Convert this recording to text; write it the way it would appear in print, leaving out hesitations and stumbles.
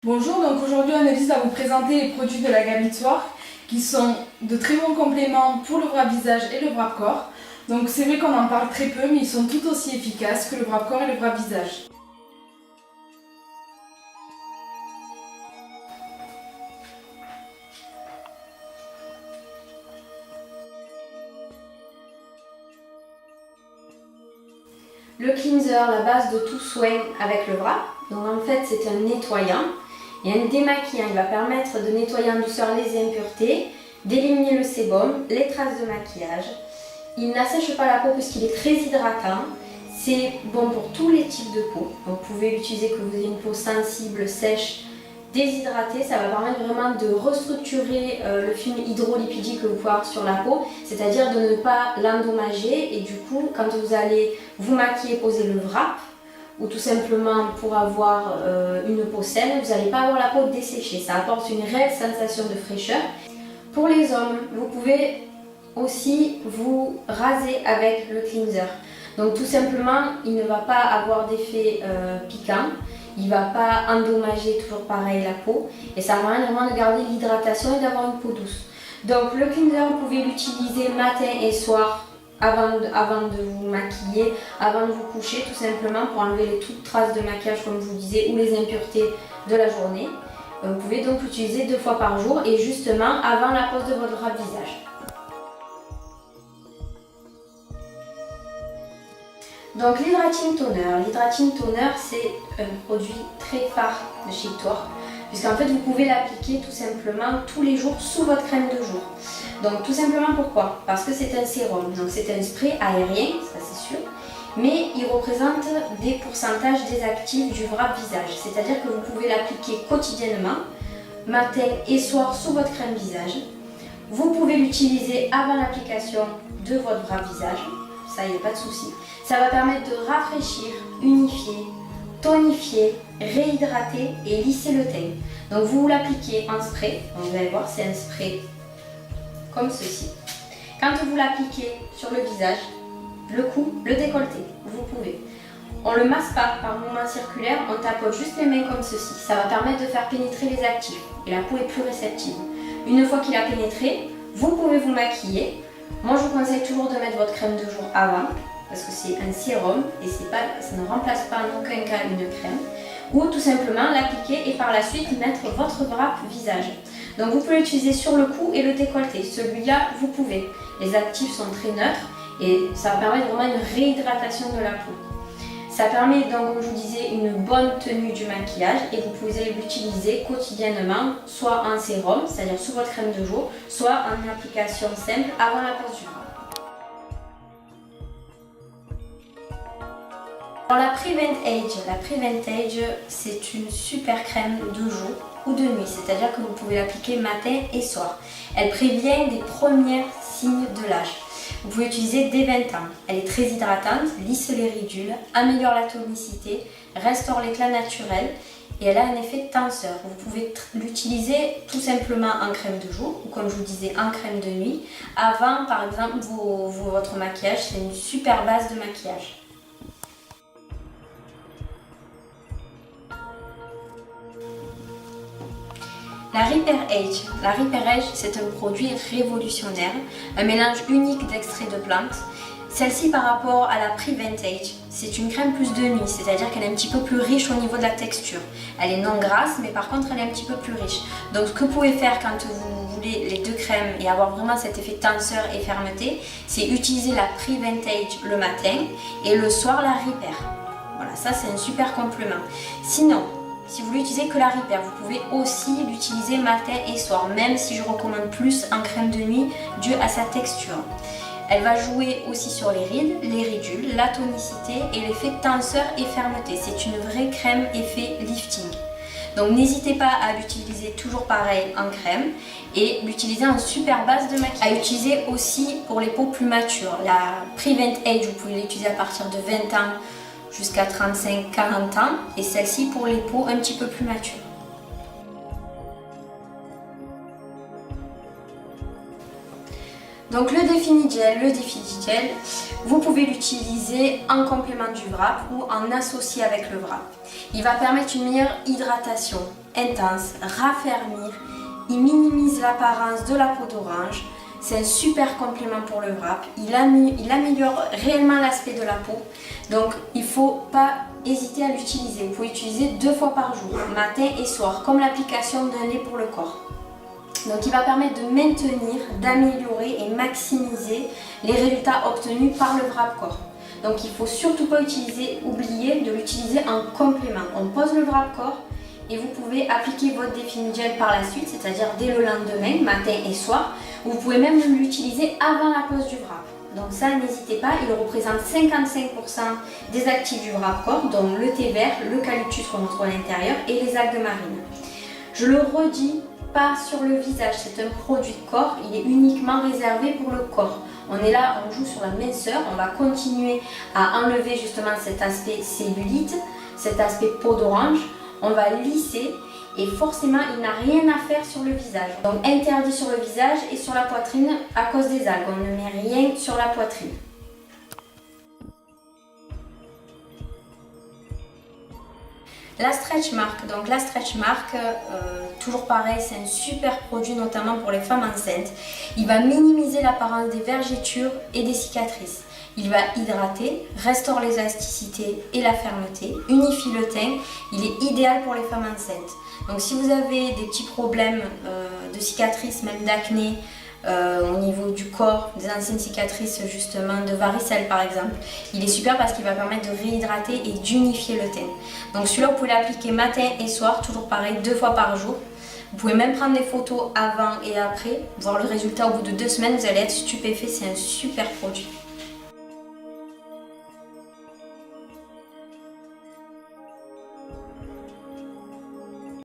Bonjour, donc aujourd'hui Annelise va vous présenter les produits de la gamme Soir qui sont de très bons compléments pour le wrap visage et le wrap corps. Donc c'est vrai qu'on en parle très peu mais ils sont tout aussi efficaces que le wrap corps et le wrap visage. Le cleanser, la base de tout soin avec le wrap. Donc en fait c'est un nettoyant et un démaquillant. Il va permettre de nettoyer en douceur les impuretés, d'éliminer le sébum, les traces de maquillage. Il n'assèche pas la peau puisqu'il est très hydratant. C'est bon pour tous les types de peau. Donc, vous pouvez l'utiliser que vous ayez une peau sensible, sèche, déshydratée. Ça va permettre vraiment de restructurer le film hydrolipidique que vous pouvez avoir sur la peau, c'est-à-dire de ne pas l'endommager. Et du coup, quand vous allez vous maquiller, poser le wrap, ou tout simplement pour avoir une peau saine, vous n'allez pas avoir la peau desséchée. Ça apporte une réelle sensation de fraîcheur. Pour les hommes, vous pouvez aussi vous raser avec le cleanser. Donc tout simplement, il ne va pas avoir d'effet piquant, il ne va pas endommager toujours pareil la peau et ça permet vraiment de garder l'hydratation et d'avoir une peau douce. Donc le cleanser, vous pouvez l'utiliser matin et soir avant de vous maquiller, avant de vous coucher, tout simplement pour enlever toutes traces de maquillage comme je vous disais ou les impuretés de la journée. Vous pouvez donc l'utiliser 2 fois par jour et justement avant la pose de votre wrap visage. Donc l'Hydrating Toner. L'Hydrating Toner c'est un produit très phare de chez Tor puisqu'en fait vous pouvez l'appliquer tout simplement tous les jours sous votre crème de jour. Donc tout simplement pourquoi? Parce que c'est un sérum, donc c'est un spray aérien, ça c'est sûr, mais il représente des pourcentages des actifs du wrap visage, c'est-à-dire que vous pouvez l'appliquer quotidiennement, matin et soir sous votre crème visage. Vous pouvez l'utiliser avant l'application de votre wrap visage, ça il n'y a pas de souci. Ça va permettre de rafraîchir, unifier, tonifier, réhydrater et lisser le teint. Donc vous l'appliquez en spray, donc vous allez voir c'est un spray comme ceci. Quand vous l'appliquez sur le visage, le cou, le décolleté, vous pouvez. On ne le masse pas par mouvement circulaire, on tapote juste les mains comme ceci. Ça va permettre de faire pénétrer les actifs et la peau est plus réceptive. Une fois qu'il a pénétré, vous pouvez vous maquiller. Moi je vous conseille toujours de mettre votre crème de jour avant parce que c'est un sérum et ça ne remplace pas en aucun cas une crème. Ou tout simplement l'appliquer et par la suite mettre votre wrap visage. Donc vous pouvez l'utiliser sur le cou et le décolleté. Celui-là, vous pouvez. Les actifs sont très neutres et ça permet vraiment une réhydratation de la peau. Ça permet donc, comme je vous disais, une bonne tenue du maquillage et vous pouvez l'utiliser quotidiennement, soit en sérum, c'est-à-dire sous votre crème de jour, soit en application simple avant la pose du wrap. Alors la Prevent Age, c'est une super crème de jour ou de nuit, c'est-à-dire que vous pouvez l'appliquer matin et soir. Elle prévient des premiers signes de l'âge. Vous pouvez l'utiliser dès 20 ans. Elle est très hydratante, lisse les ridules, améliore la tonicité, restaure l'éclat naturel et elle a un effet tenseur. Vous pouvez l'utiliser tout simplement en crème de jour ou comme je vous disais en crème de nuit. Avant par exemple votre maquillage, c'est une super base de maquillage. La Repair Age, c'est un produit révolutionnaire, un mélange unique d'extraits de plantes. Celle-ci par rapport à la Prevent Age, c'est une crème plus de nuit, c'est-à-dire qu'elle est un petit peu plus riche au niveau de la texture. Elle est non grasse, mais par contre elle est un petit peu plus riche. Donc ce que vous pouvez faire quand vous voulez les deux crèmes et avoir vraiment cet effet tenseur et fermeté, c'est utiliser la Prevent Age le matin et le soir la Repair. Voilà, ça c'est un super complément. Sinon, si vous l'utilisez que la Repair, vous pouvez aussi l'utiliser matin et soir, même si je recommande plus en crème de nuit dû à sa texture. Elle va jouer aussi sur les rides, les ridules, la tonicité et l'effet tenseur et fermeté. C'est une vraie crème effet lifting. Donc n'hésitez pas à l'utiliser toujours pareil en crème et l'utiliser en super base de maquillage. À utiliser aussi pour les peaux plus matures. La Prevent Age, vous pouvez l'utiliser à partir de 20 ans jusqu'à 35-40 ans et celle-ci pour les peaux un petit peu plus matures. Donc le Defini Gel, vous pouvez l'utiliser en complément du wrap ou en associé avec le wrap. Il va permettre une meilleure hydratation intense, raffermir, il minimise l'apparence de la peau d'orange. C'est un super complément pour le wrap, il améliore réellement l'aspect de la peau, donc il ne faut pas hésiter à l'utiliser. Vous pouvez l'utiliser 2 fois par jour, matin et soir, comme l'application d'un lait pour le corps. Donc il va permettre de maintenir, d'améliorer et maximiser les résultats obtenus par le wrap corps. Donc il ne faut surtout pas oublier de l'utiliser en complément. On pose le wrap corps et vous pouvez appliquer votre Defini Gel par la suite, c'est-à-dire dès le lendemain, matin et soir. Vous pouvez même l'utiliser avant la pose du wrap. Donc ça, n'hésitez pas, il représente 55% des actifs du wrap corps, dont le thé vert, l'eucalyptus qu'on retrouve à l'intérieur et les algues marines. Je le redis, pas sur le visage, c'est un produit de corps, il est uniquement réservé pour le corps. On est là, on joue sur la minceur, on va continuer à enlever justement cet aspect cellulite, cet aspect peau d'orange, on va lisser et forcément il n'a rien à faire sur le visage. Donc interdit sur le visage et sur la poitrine à cause des algues, on ne met rien sur la poitrine. La stretch mark, donc la stretch mark, toujours pareil, c'est un super produit notamment pour les femmes enceintes. Il va minimiser l'apparence des vergetures et des cicatrices. Il va hydrater, restaure l'élasticité et la fermeté, unifie le teint. Il est idéal pour les femmes enceintes. Donc si vous avez des petits problèmes de cicatrices, même d'acné, au niveau du corps, des anciennes cicatrices justement de varicelle par exemple, il est super parce qu'il va permettre de réhydrater et d'unifier le teint. Donc celui-là vous pouvez l'appliquer matin et soir, toujours pareil, 2 fois par jour. Vous pouvez même prendre des photos avant et après, voir le résultat au bout de 2 semaines, vous allez être stupéfait, c'est un super produit.